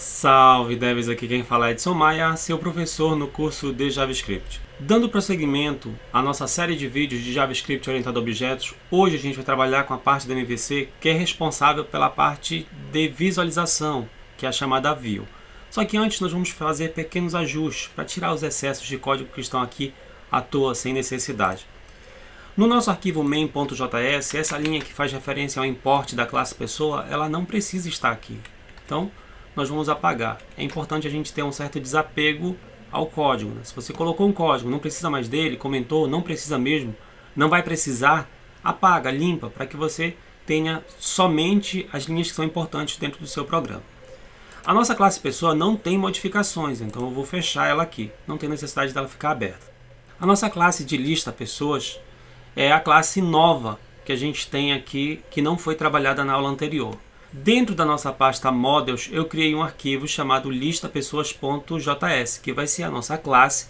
Salve devs, aqui quem fala é Edson Maia, seu professor no curso de JavaScript. Dando prosseguimento à nossa série de vídeos de JavaScript orientado a objetos, hoje a gente vai trabalhar com a parte da MVC que é responsável pela parte de visualização, que é a chamada View. Só que antes nós vamos fazer pequenos ajustes para tirar os excessos de código que estão aqui à toa, sem necessidade. No nosso arquivo main.js, essa linha que faz referência ao import da classe pessoa, ela não precisa estar aqui. Então, nós vamos apagar. É importante a gente ter um certo desapego ao código, né? Se você colocou um código, não precisa mais dele, comentou, não precisa mesmo, não vai precisar, apaga, limpa, para que você tenha somente as linhas que são importantes dentro do seu programa. A nossa classe pessoa não tem modificações, então eu vou fechar ela aqui. Não tem necessidade dela ficar aberta. A nossa classe de lista pessoas é a classe nova que a gente tem aqui, que não foi trabalhada na aula anterior. Dentro da nossa pasta models, eu criei um arquivo chamado listapessoas.js, que vai ser a nossa classe,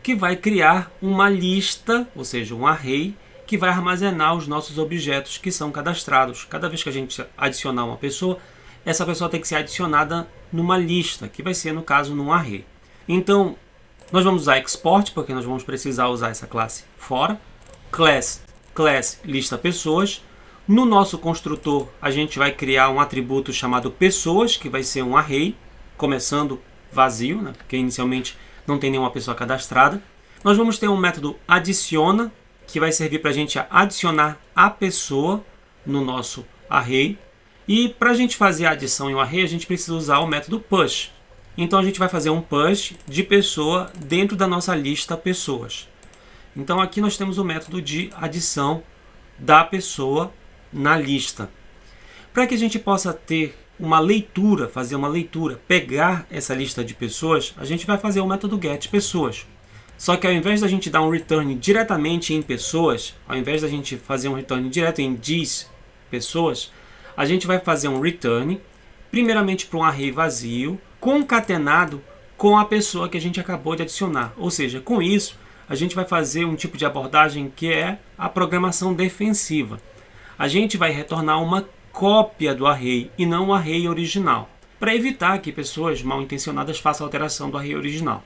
que vai criar uma lista, ou seja, um array, que vai armazenar os nossos objetos que são cadastrados. Cada vez que a gente adicionar uma pessoa, essa pessoa tem que ser adicionada numa lista, que vai ser, no caso, num array. Então, nós vamos usar export, porque nós vamos precisar usar essa classe fora. Class lista pessoas. No nosso construtor, a gente vai criar um atributo chamado pessoas, que vai ser um array, começando vazio, né? Porque inicialmente não tem nenhuma pessoa cadastrada. Nós vamos ter um método adiciona, que vai servir para a gente adicionar a pessoa no nosso array. E para a gente fazer a adição em um array, a gente precisa usar o método push. Então a gente vai fazer um push de pessoa dentro da nossa lista pessoas. Então aqui nós temos o método de adição da pessoa na lista. Para que a gente possa ter uma leitura, fazer uma leitura, pegar essa lista de pessoas, a gente vai fazer o método getPessoas. Só que ao invés da gente dar um return diretamente em pessoas, ao invés da gente fazer um return direto em pessoas, a gente vai fazer um return, primeiramente para um array vazio, concatenado com a pessoa que a gente acabou de adicionar. Ou seja, com isso, a gente vai fazer um tipo de abordagem que é a programação defensiva. A gente vai retornar uma cópia do array e não o array original, para evitar que pessoas mal intencionadas façam alteração do array original.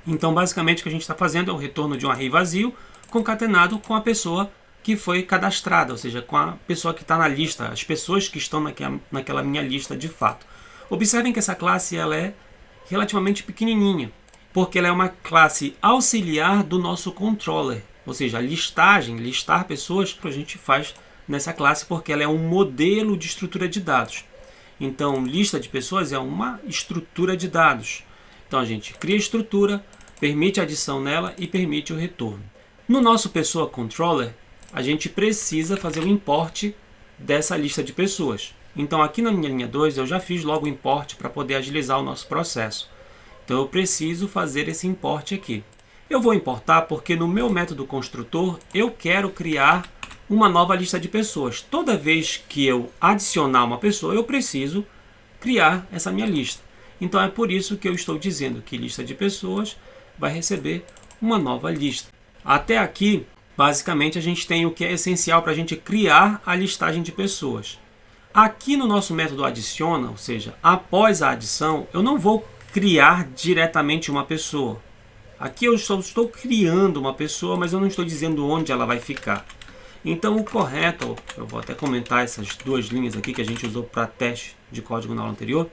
Então, basicamente, o que a gente está fazendo é o retorno de um array vazio concatenado com a pessoa que foi cadastrada, ou seja, com a pessoa que está na lista, as pessoas que estão naquela minha lista de fato. Observem que essa classe ela é relativamente pequenininha, porque ela é uma classe auxiliar do nosso controller, ou seja, a listagem, listar pessoas, a gente faz nessa classe porque ela é um modelo de estrutura de dados. Então, lista de pessoas é uma estrutura de dados. Então, a gente cria a estrutura, permite a adição nela e permite o retorno. No nosso pessoa controller, a gente precisa fazer o import dessa lista de pessoas. Então, aqui na minha linha 2, eu já fiz logo o import para poder agilizar o nosso processo. Então, eu preciso fazer esse import aqui. Eu vou importar porque no meu método construtor, eu quero criar uma nova lista de pessoas. Toda vez que eu adicionar uma pessoa, eu preciso criar essa minha lista. Então é por isso que eu estou dizendo que lista de pessoas vai receber uma nova lista. Até aqui, basicamente, a gente tem o que é essencial para a gente criar a listagem de pessoas. Aqui no nosso método adiciona, ou seja, após a adição, eu não vou criar diretamente uma pessoa. Aqui eu só estou criando uma pessoa, mas eu não estou dizendo onde ela vai ficar. Então o correto, eu vou até comentar essas duas linhas aqui que a gente usou para teste de código na aula anterior.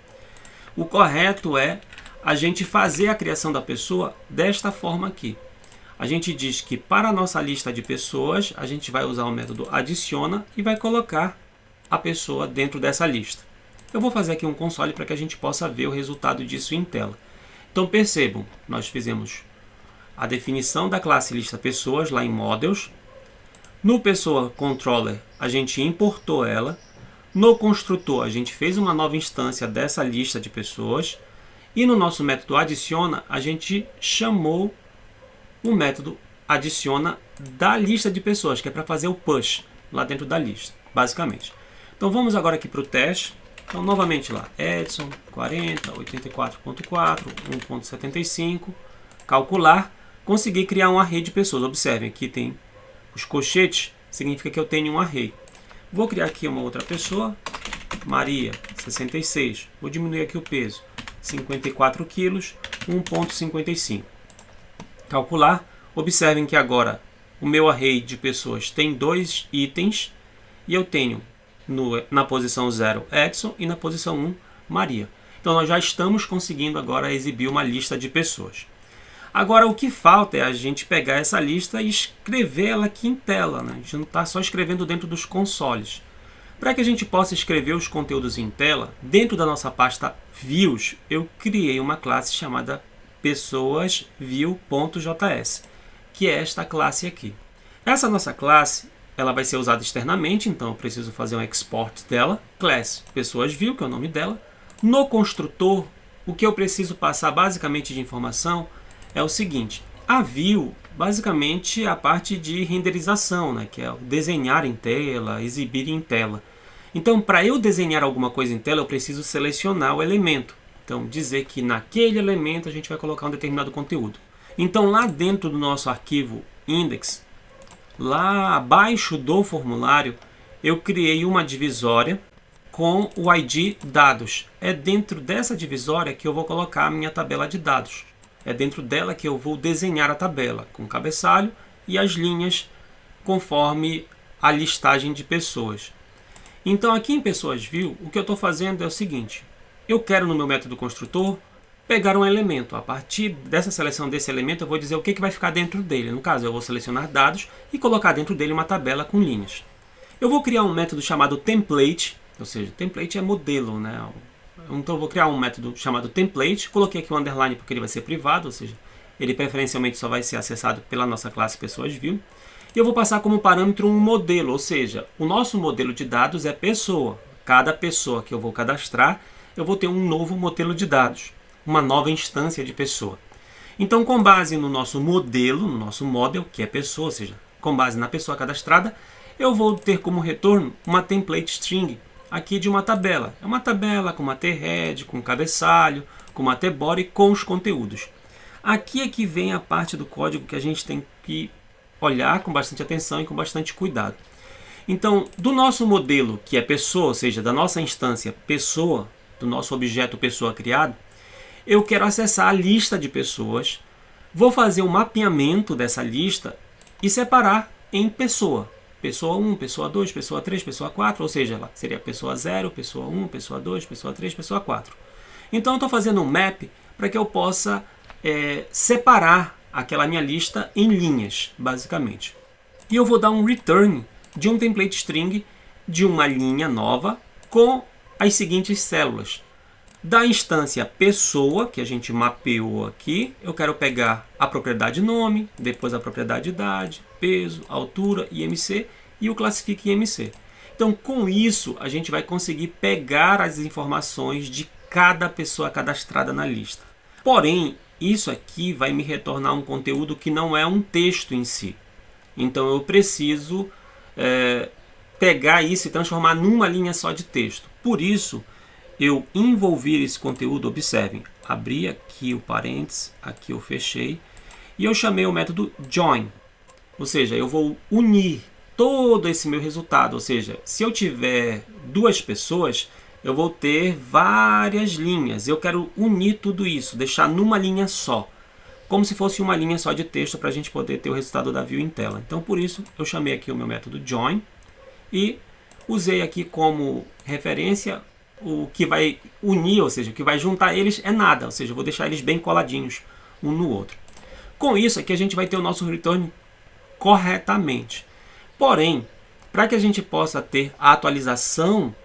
O correto é a gente fazer a criação da pessoa desta forma aqui. A gente diz que para a nossa lista de pessoas, a gente vai usar o método adiciona e vai colocar a pessoa dentro dessa lista. Eu vou fazer aqui um console para que a gente possa ver o resultado disso em tela. Então percebam, nós fizemos a definição da classe lista pessoas lá em models. No pessoa controller, a gente importou ela. No construtor, a gente fez uma nova instância dessa lista de pessoas. E no nosso método adiciona, a gente chamou o método adiciona da lista de pessoas, que é para fazer o push lá dentro da lista, basicamente. Então vamos agora aqui para o teste. Então novamente lá, Edson 40, 84.4, 1.75, calcular, consegui criar um array de pessoas. Observem, aqui tem os colchetes, significa que eu tenho um array. Vou criar aqui uma outra pessoa, Maria, 66. Vou diminuir aqui o peso, 54 quilos, 1,55. Calcular. Observem que agora o meu array de pessoas tem 2 itens e eu tenho na posição 0 Edson e na posição 1 Maria. Então nós já estamos conseguindo agora exibir uma lista de pessoas. Agora o que falta é a gente pegar essa lista e escrever ela aqui em tela, né? A gente não está só escrevendo dentro dos consoles. Para que a gente possa escrever os conteúdos em tela, dentro da nossa pasta Views, eu criei uma classe chamada PessoasView.js, que é esta classe aqui. Essa nossa classe, ela vai ser usada externamente, então eu preciso fazer um export dela. Class PessoasView, que é o nome dela. No construtor, o que eu preciso passar basicamente de informação é o seguinte. A View, basicamente, é a parte de renderização, né? Que é desenhar em tela, exibir em tela. Então, para eu desenhar alguma coisa em tela, eu preciso selecionar o elemento. Então, dizer que naquele elemento a gente vai colocar um determinado conteúdo. Então, lá dentro do nosso arquivo index, lá abaixo do formulário, eu criei uma divisória com o ID dados. É dentro dessa divisória que eu vou colocar a minha tabela de dados. É dentro dela que eu vou desenhar a tabela, com o cabeçalho e as linhas conforme a listagem de pessoas. Então aqui em PessoasView, o que eu estou fazendo é o seguinte. Eu quero no meu método construtor pegar um elemento. A partir dessa seleção desse elemento eu vou dizer o que vai ficar dentro dele. No caso, eu vou selecionar dados e colocar dentro dele uma tabela com linhas. Eu vou criar um método chamado template, ou seja, template é modelo, né? Então eu vou criar um método chamado template, coloquei aqui o underline porque ele vai ser privado, ou seja, ele preferencialmente só vai ser acessado pela nossa classe PessoasView. E eu vou passar como parâmetro um modelo, ou seja, o nosso modelo de dados é pessoa. Cada pessoa que eu vou cadastrar, eu vou ter um novo modelo de dados, uma nova instância de pessoa. Então, com base no nosso modelo, no nosso model, que é pessoa, ou seja, com base na pessoa cadastrada, eu vou ter como retorno uma template string aqui de uma tabela. É uma tabela com uma t-head, com cabeçalho, com uma t-body, com os conteúdos. Aqui é que vem a parte do código que a gente tem que olhar com bastante atenção e com bastante cuidado. Então, do nosso modelo, que é pessoa, ou seja, da nossa instância pessoa, do nosso objeto pessoa criado, eu quero acessar a lista de pessoas, vou fazer um mapeamento dessa lista e separar em pessoa. Pessoa 1, pessoa 2, pessoa 3, pessoa 4, ou seja, ela seria pessoa 0, pessoa 1, pessoa 2, pessoa 3, pessoa 4. Então eu estou fazendo um map para que eu possa separar aquela minha lista em linhas, basicamente. E eu vou dar um return de um template string de uma linha nova com as seguintes células. Da instância pessoa, que a gente mapeou aqui, eu quero pegar a propriedade nome, depois a propriedade idade, peso, altura, IMC e o classifique IMC. Então, com isso, a gente vai conseguir pegar as informações de cada pessoa cadastrada na lista. Porém, isso aqui vai me retornar um conteúdo que não é um texto em si. Então, eu preciso pegar isso e transformar numa linha só de texto. Por isso, eu envolver esse conteúdo, observem, abri aqui o parênteses, aqui eu fechei, e eu chamei o método join. Ou seja, eu vou unir todo esse meu resultado. Ou seja, se eu tiver duas pessoas, eu vou ter várias linhas. Eu quero unir tudo isso, deixar numa linha só. Como se fosse uma linha só de texto para a gente poder ter o resultado da view em tela. Então, por isso, eu chamei aqui o meu método join e usei aqui como referência o que vai unir, ou seja, o que vai juntar eles é nada. Ou seja, eu vou deixar eles bem coladinhos um no outro. Com isso aqui, a gente vai ter o nosso return corretamente. Porém, para que a gente possa ter a atualização,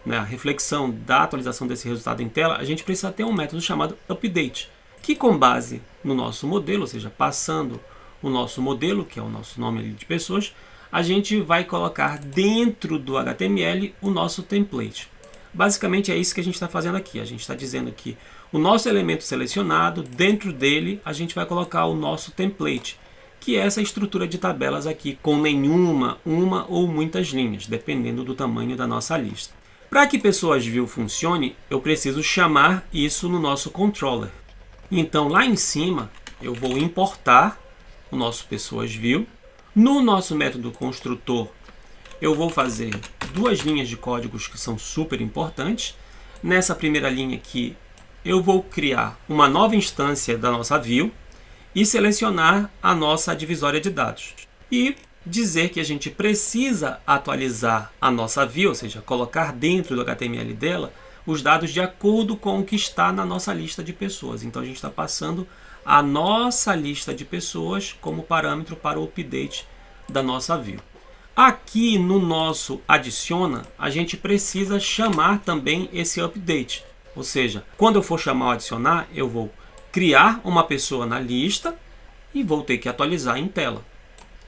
né, a reflexão da atualização desse resultado em tela, a gente precisa ter um método chamado update, que com base no nosso modelo, ou seja, passando o nosso modelo, que é o nosso nome ali de pessoas, a gente vai colocar dentro do HTML o nosso template. Basicamente é isso que a gente está fazendo aqui. A gente está dizendo que o nosso elemento selecionado, dentro dele, a gente vai colocar o nosso template, que é essa estrutura de tabelas aqui, com nenhuma, uma ou muitas linhas, dependendo do tamanho da nossa lista. Para que PessoasView funcione, eu preciso chamar isso no nosso controller. Então, lá em cima, eu vou importar o nosso PessoasView. No nosso método construtor, eu vou fazer duas linhas de códigos que são super importantes. Nessa primeira linha aqui, eu vou criar uma nova instância da nossa view e selecionar a nossa divisória de dados. E dizer que a gente precisa atualizar a nossa view, ou seja, colocar dentro do HTML dela os dados de acordo com o que está na nossa lista de pessoas. Então a gente está passando a nossa lista de pessoas como parâmetro para o update da nossa view. Aqui no nosso adiciona, a gente precisa chamar também esse update. Ou seja, quando eu for chamar o adicionar, eu vou criar uma pessoa na lista e vou ter que atualizar em tela.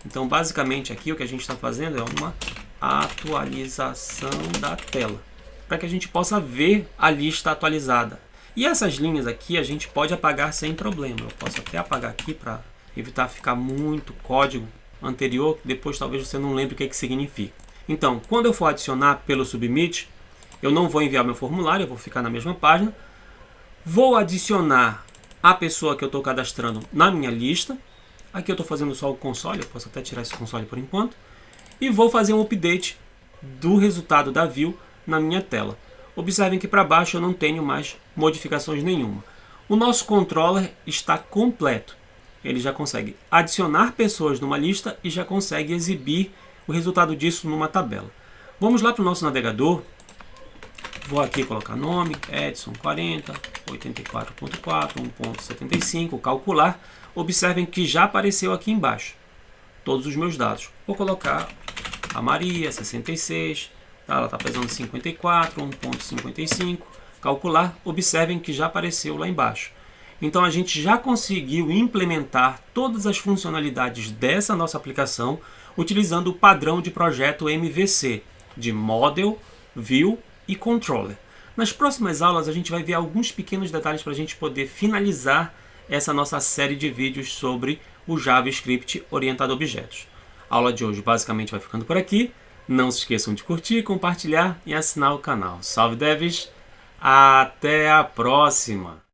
Então, basicamente, aqui o que a gente está fazendo é uma atualização da tela, para que a gente possa ver a lista atualizada. E essas linhas aqui a gente pode apagar sem problema. Eu posso até apagar aqui para evitar ficar muito código anterior, depois talvez você não lembre o que significa. Então, quando eu for adicionar pelo Submit, eu não vou enviar meu formulário, eu vou ficar na mesma página. Vou adicionar a pessoa que eu estou cadastrando na minha lista. Aqui eu estou fazendo só o console, eu posso até tirar esse console por enquanto. E vou fazer um update do resultado da view na minha tela. Observem que para baixo eu não tenho mais modificações nenhuma. O nosso controller está completo. Ele já consegue adicionar pessoas numa lista e já consegue exibir o resultado disso numa tabela. Vamos lá para o nosso navegador. Vou aqui colocar nome, Edson 40, 84.4, 1.75, calcular. Observem que já apareceu aqui embaixo todos os meus dados. Vou colocar a Maria, 66, tá? Ela está pesando 54, 1.55, calcular. Observem que já apareceu lá embaixo. Então a gente já conseguiu implementar todas as funcionalidades dessa nossa aplicação utilizando o padrão de projeto MVC, de Model, View e Controller. Nas próximas aulas a gente vai ver alguns pequenos detalhes para a gente poder finalizar essa nossa série de vídeos sobre o JavaScript orientado a objetos. A aula de hoje basicamente vai ficando por aqui. Não se esqueçam de curtir, compartilhar e assinar o canal. Salve devs! Até a próxima!